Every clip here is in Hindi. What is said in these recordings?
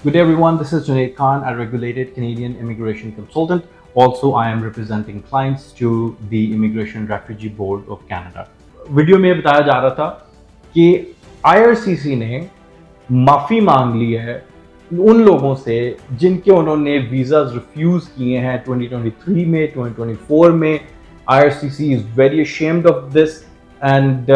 Good day everyone, this is Junaid Khan, a regulated Canadian immigration consultant. Also, I am representing clients to the Immigration Refugee Board of Canada. Video में बताया जा रहा था कि IRCC ने माफ़ी मांग ली है उन लोगों से जिनके उन्होंने वीज़ाज रिफ्यूज़ किए हैं 2023 में, 2024 में. IRCC is very ashamed of this and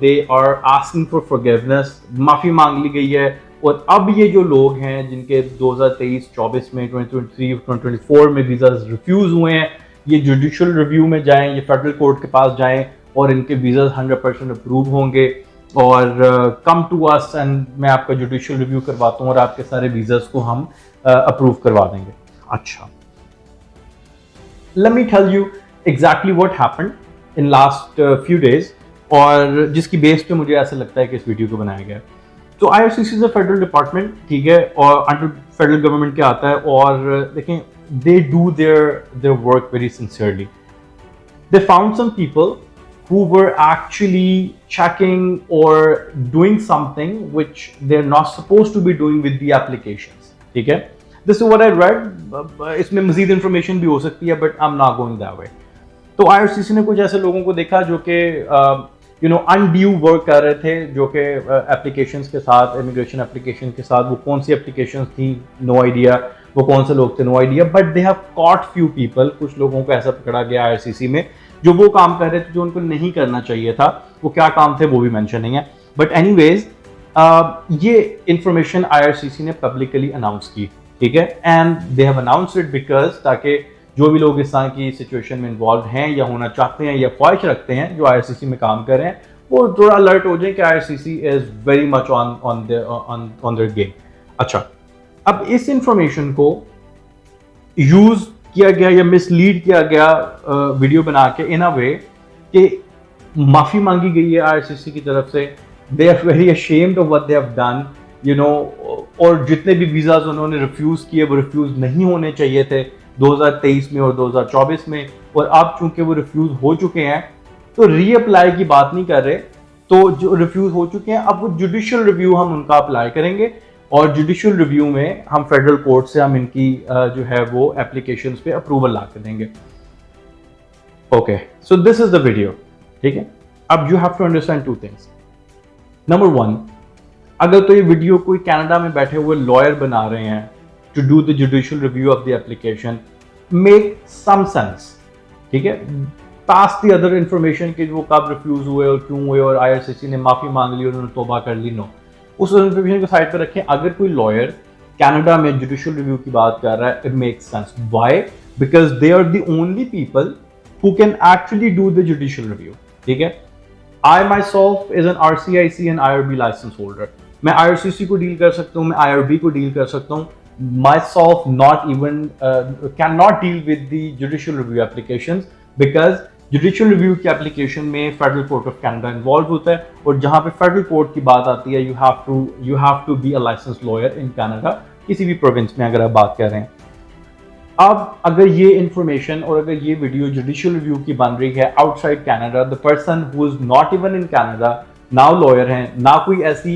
they are asking for forgiveness. माफ़ी मांग ली गई है और अब ये जो लोग हैं जिनके 2023-24 में, 2023-2024 में वीज़ा रिफ्यूज़ हुए हैं, ये जुडिशल रिव्यू में जाएं, ये फेडरल कोर्ट के पास जाएं और इनके वीज़ा 100% अप्रूव होंगे और कम टू अस एंड मैं आपका जुडिशल रिव्यू करवाता हूँ और आपके सारे वीज़ास को हम अप्रूव करवा देंगे. अच्छा, let me tell you exactly what happened in last few days और जिसकी बेस पे मुझे ऐसा लगता है कि इस वीडियो को बनाया गया. तो IRCC is a federal department, ठीक है, और अंडर फेडरल गवर्नमेंट के आता है और देखें they do their work very sincerely. They found some people who were actually checking or doing something which they're not supposed to be doing with the applications. ठीक है, this is what I read. इसमें मजीद इंफॉर्मेशन भी हो सकती है but I'm not going that way. तो IRCC ने कुछ ऐसे लोगों को देखा जो कि अनड्यू वर्क कर रहे थे, जो कि एप्लीकेशंस के साथ, इमिग्रेशन एप्लीकेशन के साथ. वो कौन सी एप्लीकेशंस थी, नो आइडिया. वो कौन से लोग थे, no idea. But they have caught few people. कुछ लोगों को ऐसा पकड़ा गया IRCC में जो वो काम कर रहे थे जो उनको नहीं करना चाहिए था. वो क्या काम थे वो भी मेंशन नहीं है. बट एनीवेज ये इंफॉर्मेशन IRCC ने पब्लिकली अनाउंस की, ठीक है, and they have announced it because ताकि जो भी लोग इस तरह की सिचुएशन में इन्वॉल्व हैं या होना चाहते हैं या ख्वाहिश रखते हैं जो IRCC में काम कर रहे हैं वो थोड़ा अलर्ट हो जाए कि IRCC is very much on their game. अच्छा, अब इस इंफॉर्मेशन को यूज किया गया या मिसलीड किया गया वीडियो बना के इन अ वे कि माफी मांगी गई है IRCC की तरफ से. They are very ashamed of what they have done, और जितने भी वीजाज उन्होंने रिफ्यूज किए वो रिफ्यूज नहीं होने चाहिए थे 2023 में और 2024 में, और अब चूंकि वो रिफ्यूज हो चुके हैं तो रीअप्लाई की बात नहीं कर रहे. तो जो रिफ्यूज हो चुके हैं अब वो जुडिशियल रिव्यू हम उनका अप्लाई करेंगे और जुडिशियल रिव्यू में हम फेडरल कोर्ट से हम इनकी जो है वो एप्लीकेशंस पे अप्रूवल ला के देंगे. Okay, so this is the video, ठीक है. अब you have to understand two things. Number one, अगर तो ये वीडियो कोई कनाडा में बैठे हुए लॉयर बना रहे हैं to do the judicial review of the application, make some sense, ठीक है. पास दी अदर इंफॉर्मेशन कि वो कब रिफ्यूज हुए और क्यों हुए और IRCC ने माफी मांग ली और उन्होंने तौबा कर ली, नो, उस इंफॉर्मेशन को साइड पर रखें. अगर कोई लॉयर कनाडा में जुडिशियल रिव्यू की बात कर रहा है, it makes sense. Why? Because they are the only people who can actually do the judicial review, ठीक है. I myself is an RCIC and IRB licence holder. मैं IRCC को डील कर सकता हूँ, मैं IRB को डील कर सकता हूँ. Myself not even cannot deal with the judicial review applications because judicial review की application में Federal Court of Canada involved होता है और जहाँ पे Federal Court की बात आती है you have to be a licensed lawyer in Canada, किसी भी province में अगर आप बात कर रहे हैं. अब अगर ये information और अगर ये video judicial review की बन रही है outside Canada, the person who is not even in Canada now lawyer हैं, ना कोई ऐसी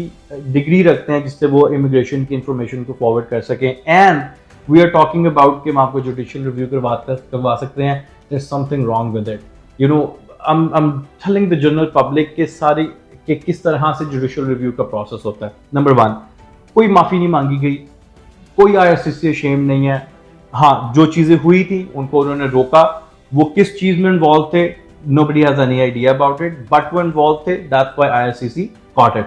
डिग्री रखते हैं जिससे वो इमिग्रेशन की इंफॉर्मेशन को फॉरवर्ड कर सकें, and we are talking about कि हम आपको जुडिशियल रिव्यू करवा सकते हैं. There is something wrong with it. I am telling the general public के सारी कि किस तरह से जुडिशियल रिव्यू का प्रोसेस होता है. नंबर वन, कोई माफ़ी नहीं मांगी गई, कोई IRCC शेम नहीं है. हाँ, जो चीज़ें हुई थी उनको उन्होंने रोका. वो किस चीज़ में इन्वॉल्व थे, nobody has any idea about it, but वो involved थे, that's why IRCC caught it.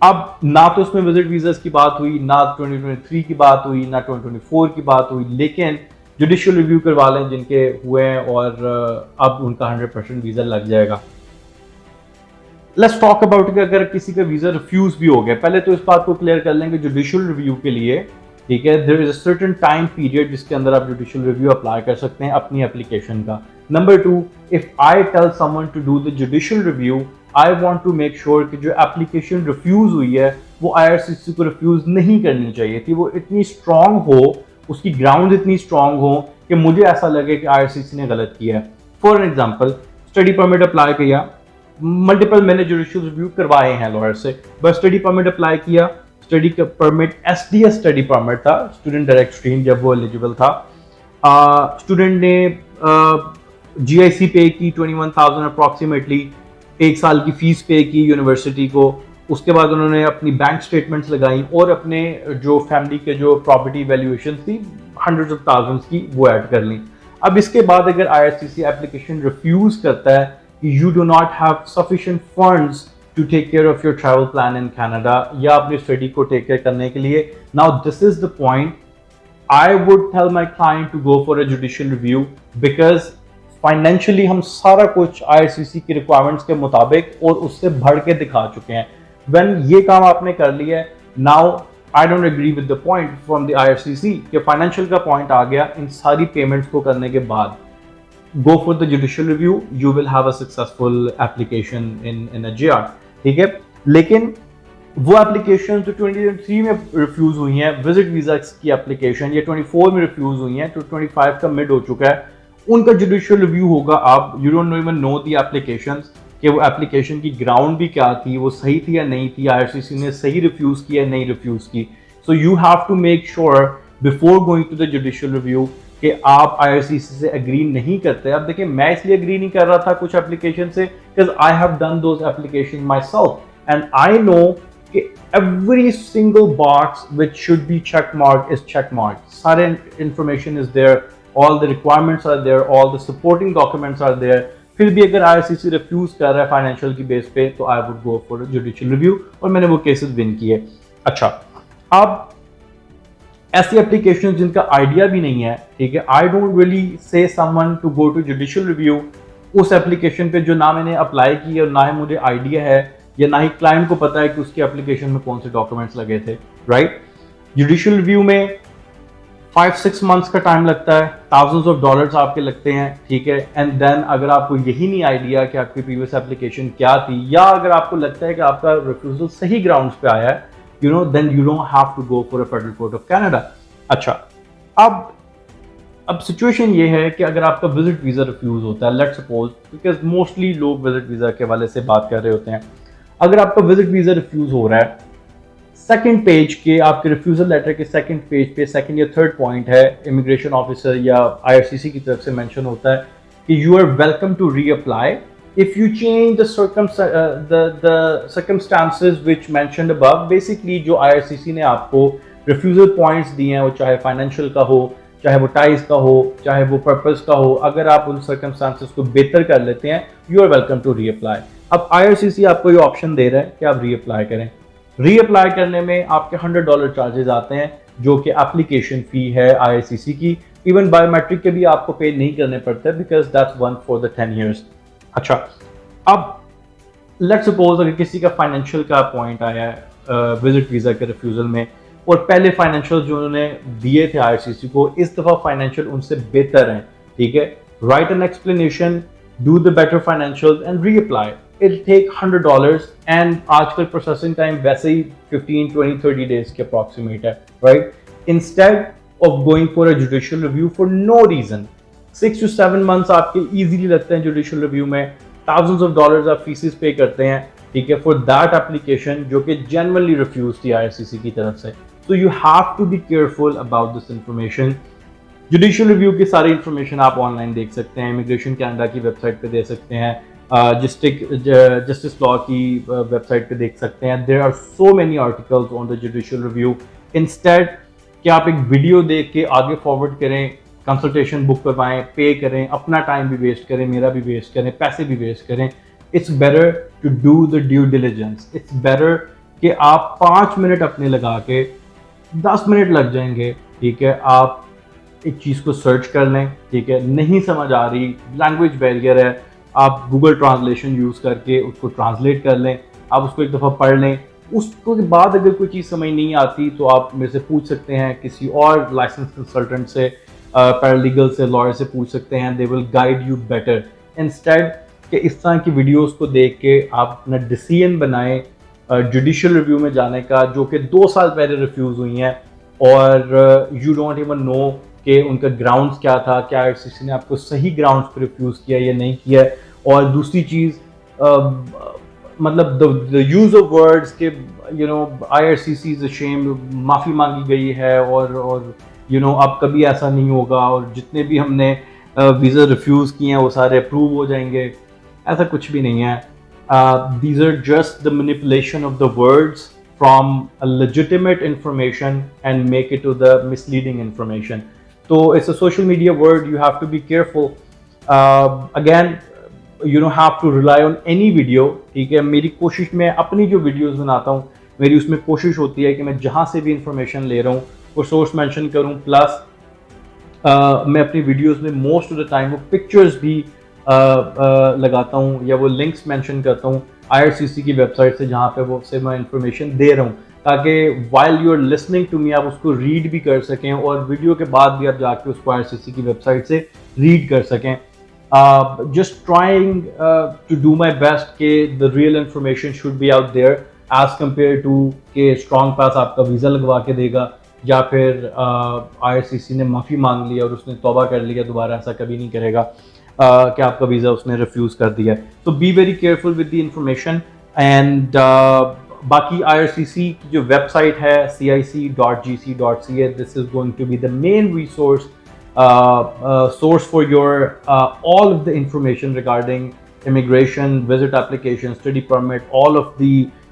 अब ना तो उसमें विजिट वीजास की बात हुई, ना 2023 की बात हुई, ना 2024 की बात हुई, लेकिन जुडिशियल रिव्यू करवा लें जिनके हुए हैं और अब उनका 100% वीजा लग जाएगा. लेट्स टॉक अबाउट कि अगर किसी का वीजा रिफ्यूज भी हो गया, पहले तो इस बात को क्लियर कर लें कि जुडिशियल रिव्यू के लिए, ठीक है, there is a certain time period जिसके अंदर आप जुडिशियल रिव्यू अप्लाई कर सकते हैं अपनी एप्लीकेशन का. Number two, if I tell someone to do the judicial review, I want to make sure कि जो एप्लीकेशन रिफ्यूज हुई है वो IRCC को रिफ्यूज नहीं करनी चाहिए थी. वो इतनी स्ट्रांग हो, उसकी ग्राउंड इतनी स्ट्रांग हो कि मुझे ऐसा लगे कि IRCC ने गलत किया है. For example, study permit apply किया, मल्टीपल मैंने जुडिशियल रिव्यू करवाए हैं लॉयर से, बस स्टडी परमिट अप्लाई किया, study permit SDS study permit था, स्टूडेंट डायरेक्ट स्ट्रीम, जब वो एलिजिबल था। स्टूडेंट ने GIC पे की 21,000 अप्रॉक्सीमेटली, एक साल की फीस पे की यूनिवर्सिटी को। उसके बाद उन्होंने अपनी बैंक स्टेटमेंट्स लगाई और अपने जो फैमिली के जो प्रॉपर्टी वैल्यूएशन थी हंड्रेड्स ऑफ थाउजेंड्स की, वो ऐड कर ली। अब इसके बाद अगर IRCC एप्लीकेशन रिफ्यूज करता है कि you do not have sufficient funds to take care of your travel plan in Canada, या अपनी स्टडी को टेक केयर करने के लिए, now this is the point I would tell my client to go for a judicial review, because financially हम सारा कुछ IRCC की रिक्वायरमेंट्स के मुताबिक और उससे बढ़ के दिखा चुके हैं। व्हेन ये काम आपने कर लिया है, now I don't agree with the point from the IRCC कि फाइनेंशियल का पॉइंट आ गया इन सारी पेमेंट्स को करने के बाद, go for the judicial review, you will have a successful application in a JR, ठीक है। लेकिन वो एप्लीकेशन जो 2023 में रिफ्यूज हुई हैं, विजिट वीजा की एप्लीकेशन, ये 24 में रिफ्यूज हुई हैं, तो 25 का मिड हो चुका है, उनका जुडिशियल रिव्यू होगा। आप you don't even know the applications कि वो एप्लीकेशन की ग्राउंड भी क्या थी, वो सही थी या नहीं थी, IRCC ने सही रिफ्यूज की या नहीं रिफ्यूज की। So you have to make sure before going to the judicial review कि आप IRCC से एग्री नहीं करते। अब देखिए, मैं इसलिए एग्री नहीं कर रहा था कुछ एप्लीकेशन से because I have done those application myself and I know कि every single box which should be check marked is check marked, सारे information is there, all the requirements are there, all the supporting documents are there। फिर भी अगर IRCC रिफ्यूज कर रहा है फाइनेंशियल की बेस पे, तो I would go for judicial review, और मैंने वो केसेस विन किए। अच्छा, अब ऐसी एप्लीकेशन जिनका आइडिया भी नहीं है, ठीक है, I don't really say someone to go to judicial review उस एप्लीकेशन पे जो ना मैंने अप्लाई की और ना ही मुझे आइडिया है, या ना ही क्लाइंट को पता है कि उसकी एप्लीकेशन में कौन से डॉक्यूमेंट्स लगे थे, राइट। जुडिशियल रिव्यू में 5-6 मंथ्स का टाइम लगता है, थाउजेंड्स ऑफ डॉलर्स आपके लगते हैं, ठीक है। एंड देन अगर आपको यही नहीं आइडिया कि आपकी प्रीवियस एप्लीकेशन क्या थी, या अगर आपको लगता है कि आपका रिफ्यूजल सही ग्राउंड्स पे आया है, you know, then you don't have to go for a federal court of Canada। अच्छा, अब सिचुएशन ये है कि अगर आपका विजिट वीजा रिफ्यूज होता है, लेट्स सपोज, बिकॉज मोस्टली लोग विजिट वीजा के हवाले से बात कर रहे होते हैं, अगर आपका विजिट वीजा रिफ्यूज हो रहा है, सेकंड पेज के आपके रिफ्यूजल लेटर के सेकंड पेज पे सेकंड या थर्ड पॉइंट है, इमिग्रेशन ऑफिसर या IRCC की तरफ से मेंशन होता है कि you are welcome to reapply if you change the circumstances which mentioned above। basically जो IRCC ने आपको refusal points दिए हैं, वो चाहे फाइनेंशियल का हो, चाहे वो टाइज का हो, चाहे वो पर्पस का हो, अगर आप उन circumstances को बेहतर कर लेते हैं, you are welcome to reapply। अब IRCC आपको ये ऑप्शन दे रहा है कि आप रीअप्लाई करें। रीअप्लाई करने में आपके $100 चार्जेस आते हैं, जो कि एप्लीकेशन फी है IRCC की। इवन बायोमेट्रिक के भी आपको पे नहीं करने पड़ते, because that's one for the 10 years। अच्छा, अब लेट्स सपोज अगर किसी का फाइनेंशियल का पॉइंट आया है विजिट वीजा के रिफ्यूजल में, और पहले फाइनेंशियल जो उन्होंने दिए थे IRCC को, इस दफा फाइनेंशियल उनसे बेहतर हैं, ठीक है, right an explanation, do the better financial and reapply, it take $100 and आजकल प्रोसेसिंग टाइम वैसे ही 15, 20, 30 डेज के अप्रॉक्सीमेट है, right. Instead of going for a judicial review for no reason, 6 to 7 months आपके इजीली लगते हैं जुडिशियल रिव्यू में, thousands of dollars आप फीसेस पे करते हैं, ठीक है, फॉर दैट एप्लीकेशन जो कि जेन्युइनली रिफ्यूज थी IRCC की तरफ से। So you have to be careful about this information. Judicial review की सारी इंफॉर्मेशन आप ऑनलाइन देख सकते हैं, इमिग्रेशन कनाडा की वेबसाइट पे दे सकते हैं, जस्टिस लॉ की वेबसाइट पे देख सकते हैं। There are so many articles on the judicial review. Instead कि आप एक वीडियो देख के आगे फॉरवर्ड करें, कंसल्टेशन बुक करवाएं, पे करें, अपना टाइम भी वेस्ट करें, मेरा भी वेस्ट करें, पैसे भी वेस्ट करें, it's better to do the due diligence. It's better कि आप 5 मिनट अपने लगा के, 10 मिनट लग जाएंगे, ठीक है, आप एक चीज़ को सर्च कर लें, ठीक है, नहीं समझ आ रही, लैंग्वेज बैरियर है, आप गूगल ट्रांसलेशन यूज़ करके उसको ट्रांसलेट कर लें, आप उसको एक दफ़ा पढ़ लें, उसके बाद अगर कोई चीज़ समझ नहीं आती तो आप मेरे से पूछ सकते हैं, किसी और लाइसेंस कंसल्टेंट से, पैरालीगल से, लॉयर से पूछ सकते हैं, they will guide you better. Instead कि इस तरह की वीडियोस को देख के आप अपना डिसीजन बनाएं जुडिशियल रिव्यू में जाने का, जो कि 2 साल पहले रिफ्यूज़ हुई हैं, और यू डोंट इवन नो कि उनका ग्राउंड्स क्या था, क्या IRCC ने आपको सही ग्राउंड्स पर रिफ्यूज़ किया या नहीं किया। और दूसरी चीज़, मतलब द यूज ऑफ वर्ड्स के IRCC इज अशेम्ड, माफ़ी मांगी गई है, और अब कभी ऐसा नहीं होगा, और जितने भी हमने वीज़ा रिफ्यूज़ किए हैं वो सारे अप्रूव हो जाएंगे। ऐसा कुछ भी नहीं है। These are just the manipulation of the words from a legitimate information and make it to the misleading information. So it's a social media word, you have to be careful. Again, you don't have to rely on any video, ठीक है। मेरी कोशिश, मैं अपनी जो वीडियोस बनाता हूँ, मेरी उसमें कोशिश होती है कि मैं जहाँ से भी इंफॉर्मेशन ले रहा हूँ वो सोर्स मेंशन करूँ, प्लस मैं अपनी वीडियोस में मोस्ट ऑफ द टाइम वो पिक्चर्स भी लगाता हूँ, या वो लिंक्स मेंशन करता हूँ IRCC की वेबसाइट से, जहाँ पे वो से मैं इंफॉर्मेशन दे रहा हूँ, ताकि while you are listening to me आप उसको रीड भी कर सकें, और वीडियो के बाद भी आप जाके उसको IRCC की वेबसाइट से रीड कर सकें। Just trying to do my best के the real information should be out there as compare to के स्ट्रॉन्ग पास आपका वीज़ा लगवा के देगा, या फिर IRCC ने माफ़ी मांग लिया और उसने तौबा कर लिया, दोबारा ऐसा कभी नहीं करेगा कि आपका वीज़ा उसने रिफ्यूज़ कर दिया। तो be very careful with the information. And बाकी IRCC की जो वेबसाइट है cic.gc.ca, this is going to be the main resource source for your all of the information regarding immigration, visit application, study permit, all of the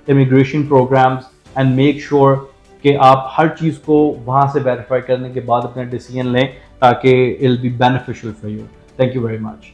immigration programs, and make sure कि आप हर चीज़ को वहाँ से वेरीफाई करने के बाद अपना डिसीजन लें, ताकि it will be beneficial for you. Thank you very much.